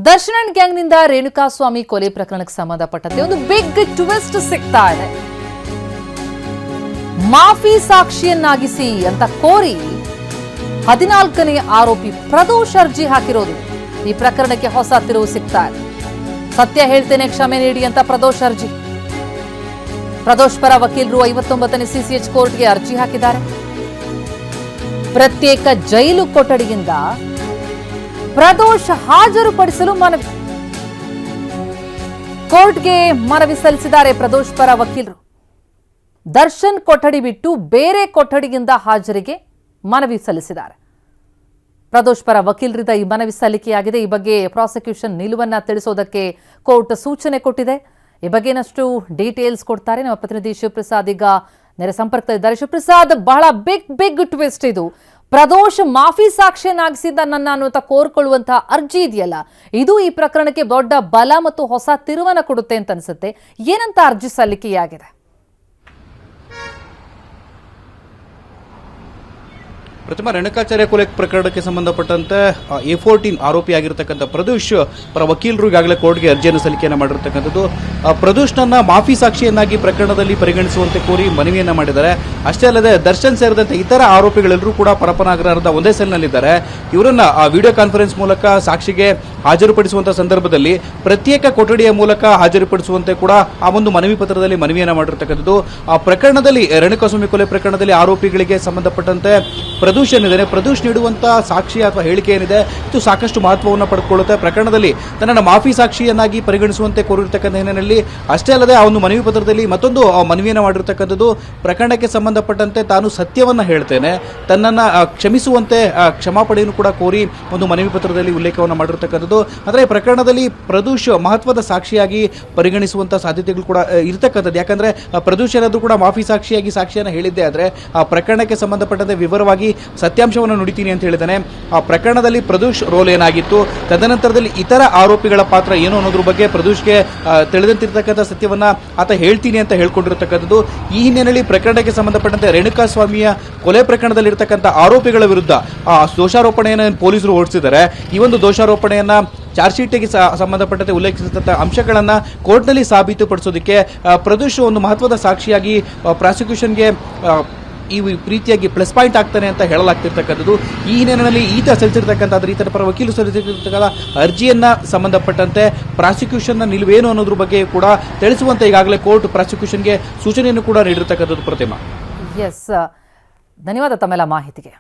ದರ್ಶನ್ ಗ್ಯಾಂಗ್ನಿಂದ ರೇಣುಕಾಸ್ವಾಮಿ ಕೊಲೆ ಪ್ರಕರಣಕ್ಕೆ ಸಂಬಂಧಪಟ್ಟಂತೆ ಒಂದು ಬಿಗ್ ಟ್ವಿಸ್ಟ್ ಸಿಗ್ತಾ ಇದೆ. ಮಾಫಿ ಸಾಕ್ಷಿಯನ್ನಾಗಿಸಿ ಅಂತ ಕೋರಿ 14ನೇ ಆರೋಪಿ ಪ್ರದೋಷ್ ಅರ್ಜಿ ಹಾಕಿರೋದು. ಈ ಪ್ರಕರಣಕ್ಕೆ ಹೊಸ ತಿರುವು ಸಿಗ್ತಾ ಇದೆ. ಸತ್ಯ ಹೇಳ್ತೇನೆ, ಕ್ಷಮೆ ನೀಡಿ ಅಂತ ಪ್ರದೋಷ್ ಅರ್ಜಿ. ಪ್ರದೋಷ್ ಪರ ವಕೀಲರು 59ನೇ ಸಿಸಿಎಚ್ ಕೋರ್ಟ್ಗೆ ಅರ್ಜಿ ಹಾಕಿದ್ದಾರೆ. ಪ್ರತ್ಯೇಕ ಜೈಲು ಕೊಠಡಿಯಿಂದ ಪ್ರದೋಷ್ ಹಾಜರುಪಡಿಸಲು ಮನವಿ. ಕೋರ್ಟ್ಗೆ ಮನವಿ ಸಲ್ಲಿಸಿದ್ದಾರೆ ಪ್ರದೋಷ್ ಪರ ವಕೀಲರು. ದರ್ಶನ್ ಕೊಠಡಿ ಬಿಟ್ಟು ಬೇರೆ ಕೊಠಡಿಯಿಂದ ಹಾಜರಿಗೆ ಮನವಿ ಸಲ್ಲಿಸಿದ್ದಾರೆ. ಪ್ರದೋಷ್ ಪರ ವಕೀಲರಿಂದ ಈ ಮನವಿ ಸಲ್ಲಿಕೆಯಾಗಿದೆ. ಈ ಬಗ್ಗೆ ಪ್ರಾಸಿಕ್ಯೂಷನ್ ನಿಲುವನ್ನ ತಿಳಿಸೋದಕ್ಕೆ ಕೋರ್ಟ್ ಸೂಚನೆ ಕೊಟ್ಟಿದೆ. ಈ ಬಗ್ಗೆ ಇನ್ನಷ್ಟು ಡೀಟೇಲ್ಸ್ ಕೊಡ್ತಾರೆ ನಮ್ಮ ಪ್ರತಿನಿಧಿ ಶಿವಪ್ರಸಾದ್. ಈಗ ನೇರ ಸಂಪರ್ಕದಲ್ಲಿದ್ದಾರೆ. ಶಿವಪ್ರಸಾದ್, ಬಹಳ ಬಿಗ್ ಟ್ವಿಸ್ಟ್ ಇದು. ಪ್ರದೋಷ್ ಮಾಫಿ ಸಾಕ್ಷಿಯನ್ನಾಗಿಸಿದ್ದ ನನ್ನ ಅನ್ನುವಂತ ಕೋರ್ಕೊಳ್ಳುವಂತಹ ಅರ್ಜಿ ಇದೆಯಲ್ಲ, ಇದು ಈ ಪ್ರಕರಣಕ್ಕೆ ದೊಡ್ಡ ಬಲ ಮತ್ತು ಹೊಸ ತಿರುವನ್ನ ಕೊಡುತ್ತೆ ಅಂತ ಅನ್ಸುತ್ತೆ. ಏನಂತ ಅರ್ಜಿ ಸಲ್ಲಿಕೆಯಾಗಿದೆ? ಪ್ರಥಮ ರೇಣುಕಾಚಾರ್ಯ ಕೊಲೆ ಪ್ರಕರಣಕ್ಕೆ ಸಂಬಂಧಪಟ್ಟಂತೆ A14 ಆರೋಪಿಯಾಗಿರ್ತಕ್ಕಂಥ ಪ್ರದೋಷ್ ಪರ ವಕೀಲರು ಈಗಾಗಲೇ ಕೋರ್ಟ್ಗೆ ಅರ್ಜಿಯನ್ನು ಸಲ್ಲಿಕೆಯನ್ನು ಮಾಡಿರ್ತಕ್ಕಂಥದ್ದು. ಪ್ರದೋಷ್ನನ್ನ ಮಾಫಿ ಸಾಕ್ಷಿಯನ್ನಾಗಿ ಪ್ರಕರಣದಲ್ಲಿ ಪರಿಗಣಿಸುವಂತೆ ಕೋರಿ ಮನವಿಯನ್ನ ಮಾಡಿದ್ದಾರೆ. ಅಷ್ಟೇ ಅಲ್ಲದೆ ದರ್ಶನ್ ಸೇರಿದಂತೆ ಇತರ ಆರೋಪಿಗಳೆಲ್ಲರೂ ಕೂಡ ಪರಪ್ಪನಾಗ್ರಹದ ಒಂದೇ ಸೆಲ್ನಲ್ಲಿದ್ದಾರೆ. ಇವರನ್ನ ವಿಡಿಯೋ ಕಾನ್ಫರೆನ್ಸ್ ಮೂಲಕ ಸಾಕ್ಷಿಗೆ ಹಾಜರುಪಡಿಸುವಂತಹ ಸಂದರ್ಭದಲ್ಲಿ ಪ್ರತ್ಯೇಕ ಕೊಠಡಿಯ ಮೂಲಕ ಹಾಜರುಪಡಿಸುವಂತೆ ಕೂಡ ಆ ಒಂದು ಮನವಿ ಪತ್ರದಲ್ಲಿ ಮನವಿಯನ್ನ ಮಾಡಿರ್ತಕ್ಕಂಥದ್ದು. ಆ ಪ್ರಕರಣದಲ್ಲಿ ರೇಣುಕಾಸ್ವಾಮಿ ಕೊಲೆ ಪ್ರಕರಣದಲ್ಲಿ ಆರೋಪಿಗಳಿಗೆ ಸಂಬಂಧಪಟ್ಟಂತೆ ಪ್ರದೋಷ್ ಏನಿದೆ, ಪ್ರದೋಷ್ ನೀಡುವಂತಹ ಸಾಕ್ಷಿ ಅಥವಾ ಹೇಳಿಕೆ ಏನಿದೆ, ಇದು ಸಾಕಷ್ಟು ಮಹತ್ವವನ್ನು ಪಡೆದುಕೊಳ್ಳುತ್ತೆ. ಪ್ರಕರಣದಲ್ಲಿ ತನ್ನನ್ನು ಮಾಫಿ ಸಾಕ್ಷಿಯನ್ನಾಗಿ ಪರಿಗಣಿಸುವಂತೆ ಕೋರಿರ್ತಕ್ಕಂಥ ಹಿನ್ನೆಲೆಯಲ್ಲಿ ಅಷ್ಟೇ ಅಲ್ಲದೆ ಆ ಒಂದು ಮನವಿ ಪತ್ರದಲ್ಲಿ ಮತ್ತೊಂದು ಮನವಿಯನ್ನು ಮಾಡಿರ್ತಕ್ಕಂಥದ್ದು. ಪ್ರಕರಣಕ್ಕೆ ಸಂಬಂಧಪಟ್ಟಂತೆ ತಾನು ಸತ್ಯವನ್ನ ಹೇಳ್ತೇನೆ, ತನ್ನನ್ನು ಕ್ಷಮಿಸುವಂತೆ ಕ್ಷಮಾಪಣೆಯನ್ನು ಕೂಡ ಕೋರಿ ಒಂದು ಮನವಿ ಪತ್ರದಲ್ಲಿ ಉಲ್ಲೇಖವನ್ನು ಮಾಡಿರ್ತಕ್ಕಂಥದ್ದು. ಆದರೆ ಪ್ರಕರಣದಲ್ಲಿ ಪ್ರದೋಷ್ ಮಹತ್ವದ ಸಾಕ್ಷಿಯಾಗಿ ಪರಿಗಣಿಸುವಂತಹ ಸಾಧ್ಯತೆಗಳು ಕೂಡ ಇರತಕ್ಕಂಥದ್ದು. ಯಾಕಂದ್ರೆ ಪ್ರದೋಷ್ ಏನಾದರೂ ಕೂಡ ಮಾಫಿ ಸಾಕ್ಷಿಯಾಗಿ ಸಾಕ್ಷಿಯನ್ನು ಹೇಳಿದ್ದೆ ಆದರೆ ಆ ಪ್ರಕರಣಕ್ಕೆ ಸಂಬಂಧಪಟ್ಟಂತೆ ವಿವರವಾಗಿ ಸತ್ಯಾಂಶವನ್ನು ನುಡಿತೀನಿ ಅಂತ ಹೇಳಿದ್ದಾನೆ. ಆ ಪ್ರಕರಣದಲ್ಲಿ ಪ್ರದೋಷ್ ರೋಲ್ ಏನಾಗಿತ್ತು, ತದನಂತರದಲ್ಲಿ ಇತರ ಆರೋಪಿಗಳ ಪಾತ್ರ ಏನು ಅನ್ನೋದ್ರ ಬಗ್ಗೆ ಪ್ರದೋಷ್ಗೆ ತಿಳಿದಂತಿರ್ತಕ್ಕಂಥ ಸತ್ಯವನ್ನ ಆತ ಹೇಳ್ತೀನಿ ಅಂತ ಹೇಳ್ಕೊಂಡಿರ್ತಕ್ಕಂಥದ್ದು. ಈ ಹಿನ್ನೆಲೆಯಲ್ಲಿ ಪ್ರಕರಣಕ್ಕೆ ಸಂಬಂಧಪಟ್ಟಂತೆ ರೇಣುಕಾಸ್ವಾಮಿಯ ಕೊಲೆ ಪ್ರಕರಣದಲ್ಲಿ ಇರತಕ್ಕಂಥ ಆರೋಪಿಗಳ ವಿರುದ್ಧ ದೋಷಾರೋಪಣೆಯನ್ನು ಪೊಲೀಸರು ಹೊರಡಿಸಿದ್ದಾರೆ. ಈ ಒಂದು ದೋಷಾರೋಪಣೆಯನ್ನ ಚಾರ್ಜ್ ಶೀಟ್ಗೆ ಸಂಬಂಧಪಟ್ಟಂತೆ ಉಲ್ಲೇಖಿಸಿದಂಥ ಅಂಶಗಳನ್ನು ಕೋರ್ಟ್ನಲ್ಲಿ ಸಾಬೀತುಪಡಿಸೋದಕ್ಕೆ ಪ್ರದೋಷ್ ಒಂದು ಮಹತ್ವದ ಸಾಕ್ಷಿಯಾಗಿ ಪ್ರಾಸಿಕ್ಯೂಷನ್ಗೆ ಈ ರೀತಿಯಾಗಿ ಪ್ಲಸ್ ಪಾಯಿಂಟ್ ಆಗ್ತಾನೆ ಅಂತ ಹೇಳಲಾಗ್ತಿರ್ತಕ್ಕಂಥದ್ದು. ಈ ಹಿನ್ನೆಲೆಯಲ್ಲಿ ಈತ ಸಲ್ಲಿಸಿರ್ತಕ್ಕಂಥ ಈತನ ಪರ ವಕೀಲರು ಸಲ್ಲಿಸಿರ್ತಕ್ಕಂಥ ಅರ್ಜಿಯನ್ನ ಸಂಬಂಧಪಟ್ಟಂತೆ ಪ್ರಾಸಿಕ್ಯೂಷನ್ನ ನಿಲುವೇನು ಅನ್ನೋದ್ರ ಬಗ್ಗೆ ಕೂಡ ತಿಳಿಸುವಂತೆ ಈಗಾಗಲೇ ಕೋರ್ಟ್ ಪ್ರಾಸಿಕ್ಯೂಷನ್ಗೆ ಸೂಚನೆಯನ್ನು ಕೂಡ ನೀಡಿರ್ತಕ್ಕಂಥದ್ದು. ಪ್ರತಿಮಾ, ಎಸ್, ಧನ್ಯವಾದ ತಮ್ಮೆಲ್ಲ ಮಾಹಿತಿಗೆ.